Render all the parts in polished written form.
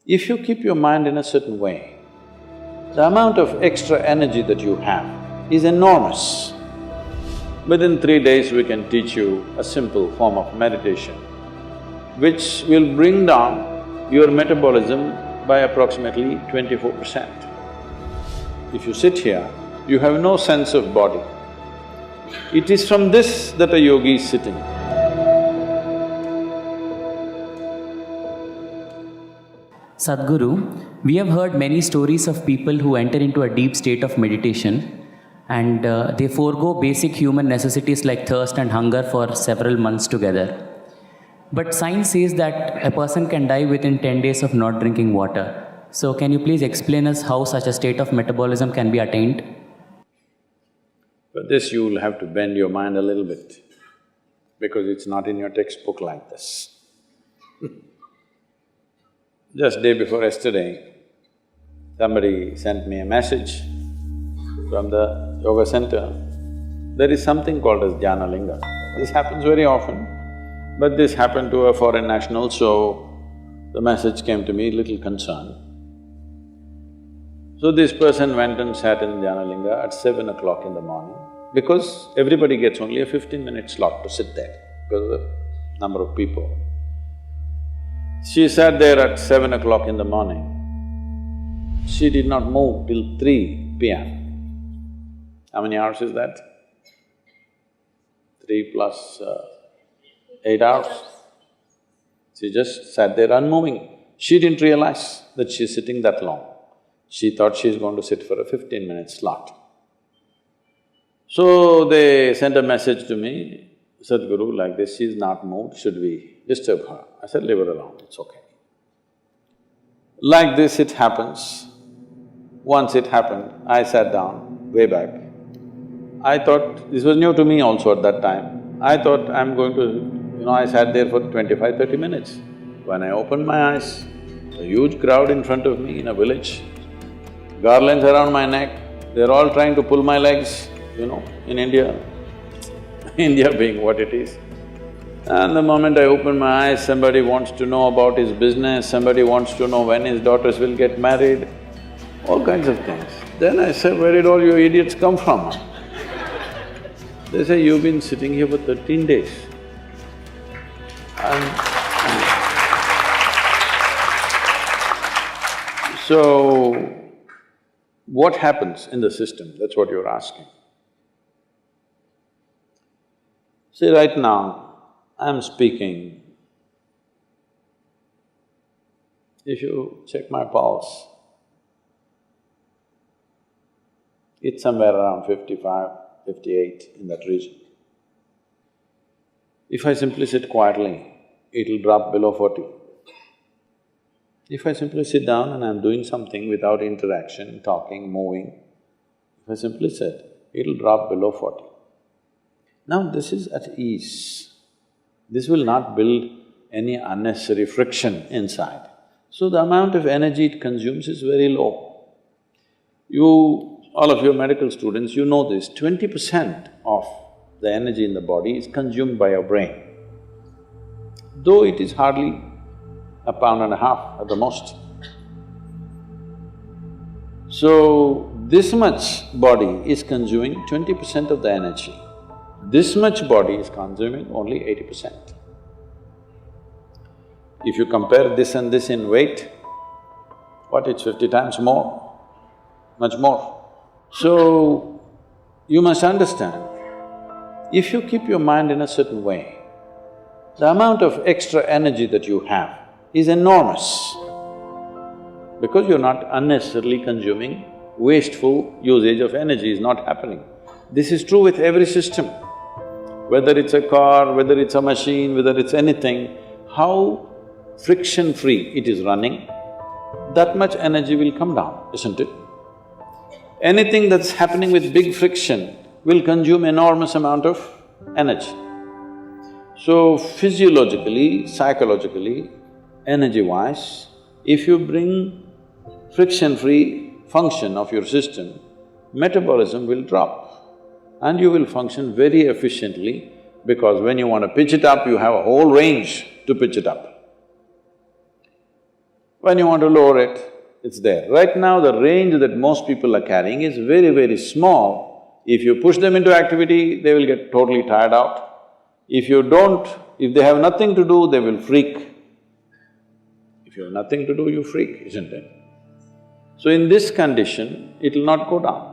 If you keep your mind in a certain way, the amount of extra energy that you have is enormous. Within 3 days, we can teach you a simple form of meditation which will bring down your metabolism by approximately 24%. If you sit here, you have no sense of body. It is from this that a yogi is sitting. Sadhguru, we have heard many stories of people who enter into a deep state of meditation and they forego basic human necessities like thirst and hunger for several months together. But science says that a person can die within 10 days of not drinking water. So can you please explain us how such a state of metabolism can be attained? For this, you will have to bend your mind a little bit because it's not in your textbook like this. Just day before yesterday, somebody sent me a message from the yoga center. There is something called as Dhyana Linga. This happens very often, but this happened to a foreign national, so the message came to me little concerned. So this person went and sat in Dhyana Linga at 7 o'clock in the morning because everybody gets only a 15-minute slot to sit there because of the number of people. She sat there at 7 o'clock in the morning. She did not move till 3 p.m. How many hours is that? 3 plus 8 hours. She just sat there unmoving. She didn't realize that she's sitting that long. She thought she's going to sit for a 15-minute slot. So they sent a message to me, Sadhguru, like this, she's not moved, should we disturb her? I said, leave her alone, it's okay. Like this it happens. Once it happened, I sat down way back. I thought, this was new to me also at that time. I thought I'm going to… I sat there for 25–30 minutes. When I opened my eyes, a huge crowd in front of me in a village, garlands around my neck, they're all trying to pull my legs, in India, India being what it is. And the moment I open my eyes, somebody wants to know about his business, somebody wants to know when his daughters will get married, all kinds of things. Then I said, where did all you idiots come from? They say, you've been sitting here for 13 days. So, what happens in the system? That's what you're asking. See, right now, I'm speaking. If you check my pulse, it's somewhere around 55, 58 in that region. If I simply sit quietly, it'll drop below 40. If I simply sit down and I'm doing something without interaction, talking, moving, if I simply sit, it'll drop below 40. Now this is at ease. This will not build any unnecessary friction inside. So the amount of energy it consumes is very low. All of your medical students, you know this, 20% of the energy in the body is consumed by your brain, though it is hardly a pound and a half at the most. So, this much body is consuming 20% of the energy. This much body is consuming only 80%. If you compare this and this in weight, it's 50 times more, much more. So, you must understand, if you keep your mind in a certain way, the amount of extra energy that you have is enormous because you're not unnecessarily consuming, wasteful usage of energy is not happening. This is true with every system. Whether it's a car, whether it's a machine, whether it's anything, how friction-free it is running, that much energy will come down, isn't it? Anything that's happening with big friction will consume enormous amount of energy. So physiologically, psychologically, energy-wise, if you bring friction-free function of your system, metabolism will drop and you will function very efficiently because when you want to pitch it up, you have a whole range to pitch it up. When you want to lower it, it's there. Right now, the range that most people are carrying is very, very small. If you push them into activity, they will get totally tired out. If you don't, if they have nothing to do, they will freak. If you have nothing to do, you freak, isn't it? So in this condition, it'll not go down.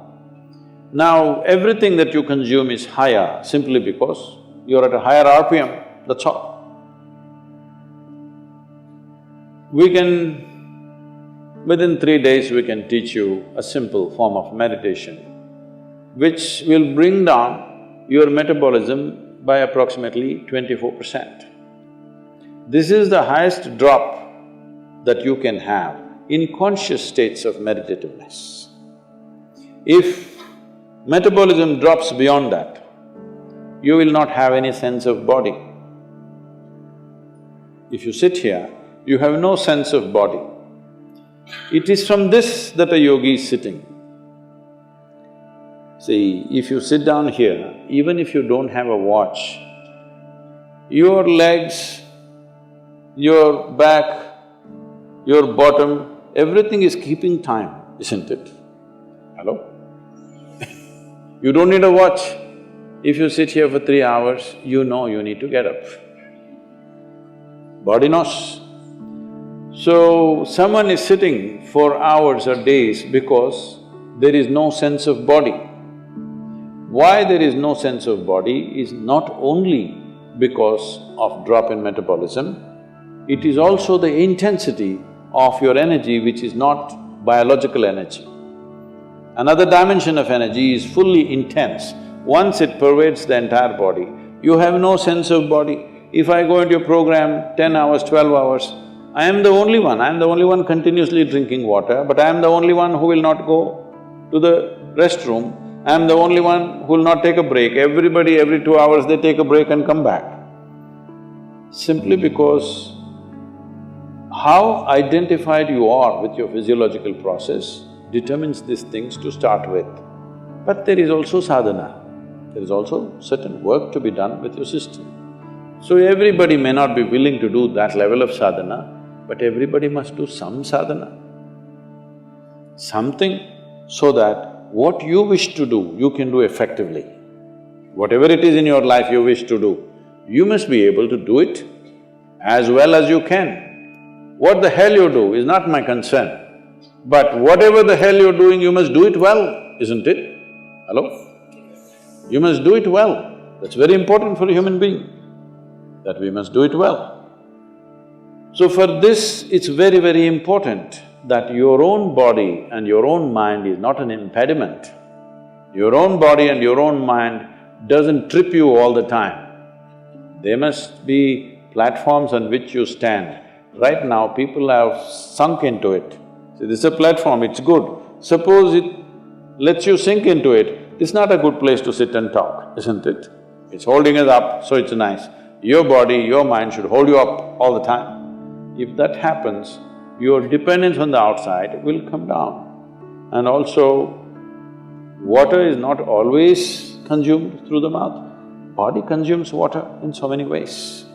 Now, everything that you consume is higher simply because you're at a higher RPM, that's all. Within 3 days, we can teach you a simple form of meditation which will bring down your metabolism by approximately 24%. This is the highest drop that you can have in conscious states of meditativeness. If metabolism drops beyond that, you will not have any sense of body. If you sit here, you have no sense of body. It is from this that a yogi is sitting. See, if you sit down here, even if you don't have a watch, your legs, your back, your bottom, everything is keeping time, isn't it? Hello? You don't need a watch. If you sit here for 3 hours, you know you need to get up. Body knows. So, someone is sitting for hours or days because there is no sense of body. Why there is no sense of body is not only because of drop in metabolism, it is also the intensity of your energy which is not biological energy. Another dimension of energy is fully intense. Once it pervades the entire body, you have no sense of body. If I go into your program 10 hours, 12 hours, I am the only one continuously drinking water, but I am the only one who will not go to the restroom. I am the only one who will not take a break. Everybody, every 2 hours they take a break and come back. Simply because how identified you are with your physiological process determines these things to start with. But there is also sadhana, there is also certain work to be done with your system. So everybody may not be willing to do that level of sadhana, but everybody must do some sadhana. Something so that what you wish to do, you can do effectively. Whatever it is in your life you wish to do, you must be able to do it as well as you can. What the hell you do is not my concern, but whatever the hell you're doing, you must do it well, isn't it? Hello? You must do it well. That's very important for a human being, that we must do it well. So for this, it's very, very important that your own body and your own mind is not an impediment. Your own body and your own mind doesn't trip you all the time. There must be platforms on which you stand. Right now, people have sunk into it. See, this is a platform, it's good. Suppose it lets you sink into it, it's not a good place to sit and talk, isn't it? It's holding us up, so it's nice. Your body, your mind should hold you up all the time. If that happens, your dependence on the outside will come down. And also, water is not always consumed through the mouth. Body consumes water in so many ways.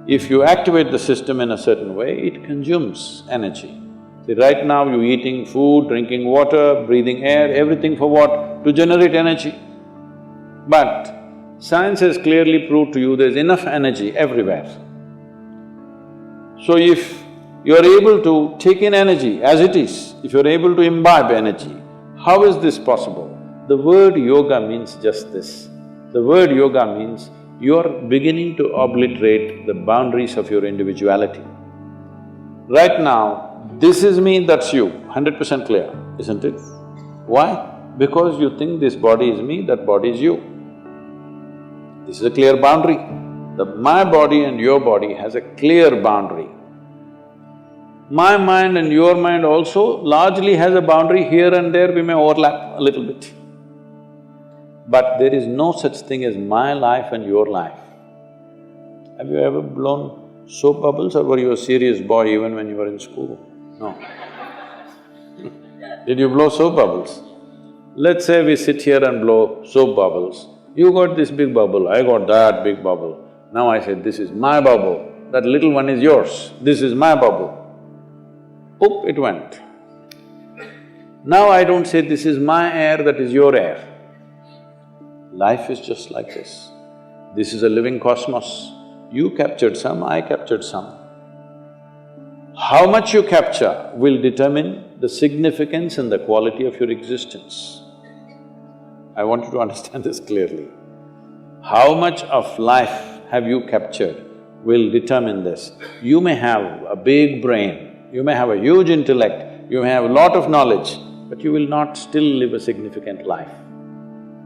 If you activate the system in a certain way, it consumes energy. See, right now you're eating food, drinking water, breathing air, everything for what? To generate energy. But science has clearly proved to you there's enough energy everywhere. So if you're able to take in energy as it is, if you're able to imbibe energy, how is this possible? The word yoga means just this. The word yoga means you're beginning to obliterate the boundaries of your individuality. Right now, this is me, that's you, 100% clear, isn't it? Why? Because you think this body is me, that body is you. This is a clear boundary. My body and your body has a clear boundary. My mind and your mind also largely has a boundary. Here and there we may overlap a little bit. But there is no such thing as my life and your life. Have you ever blown soap bubbles, or were you a serious boy even when you were in school? No. Did you blow soap bubbles? Let's say we sit here and blow soap bubbles. You got this big bubble, I got that big bubble. Now I said, this is my bubble, that little one is yours, this is my bubble. oop, it went. Now I don't say this is my air, that is your air. Life is just like this. This is a living cosmos. You captured some, I captured some. How much you capture will determine the significance and the quality of your existence. I want you to understand this clearly. How much of life have you captured will determine this. You may have a big brain, you may have a huge intellect, you may have a lot of knowledge, but you will not still live a significant life.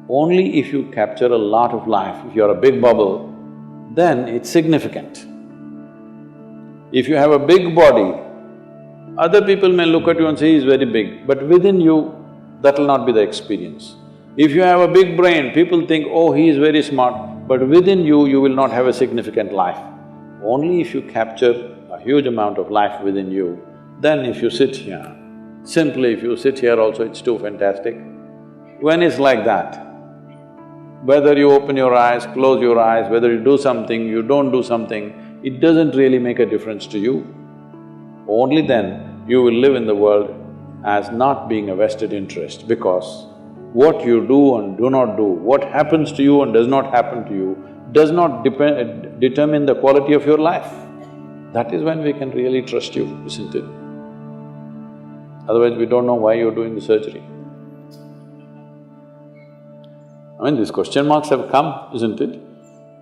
Only if you capture a lot of life, if you're a big bubble, then it's significant. If you have a big body, other people may look at you and say, he's very big, but within you, that will not be the experience. If you have a big brain, people think, oh, he is very smart, but within you, you will not have a significant life. Only if you capture a huge amount of life within you, then if you sit here, simply if you sit here also, it's too fantastic. When it's like that, whether you open your eyes, close your eyes, whether you do something, you don't do something, it doesn't really make a difference to you. Only then you will live in the world as not being a vested interest, because what you do and do not do, what happens to you and does not happen to you, does not determine the quality of your life. That is when we can really trust you, isn't it? Otherwise, we don't know why you're doing the surgery. I mean, these question marks have come, isn't it?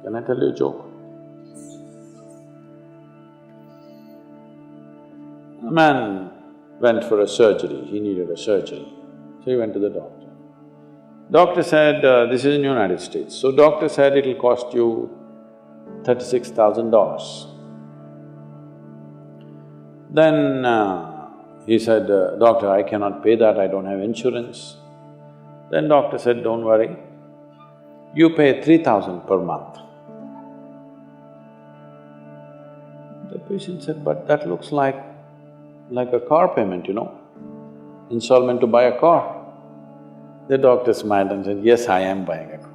Can I tell you a joke? A man went for a surgery, he needed a surgery, so he went to the doctor. Doctor said, this is in United States, so doctor said it'll cost you $36,000. Then he said, doctor, I cannot pay that, I don't have insurance. Then doctor said, don't worry, you pay $3,000 per month. The patient said, but that looks like a car payment, you know, installment to buy a car. The doctor smiled and said, yes, I am buying a car.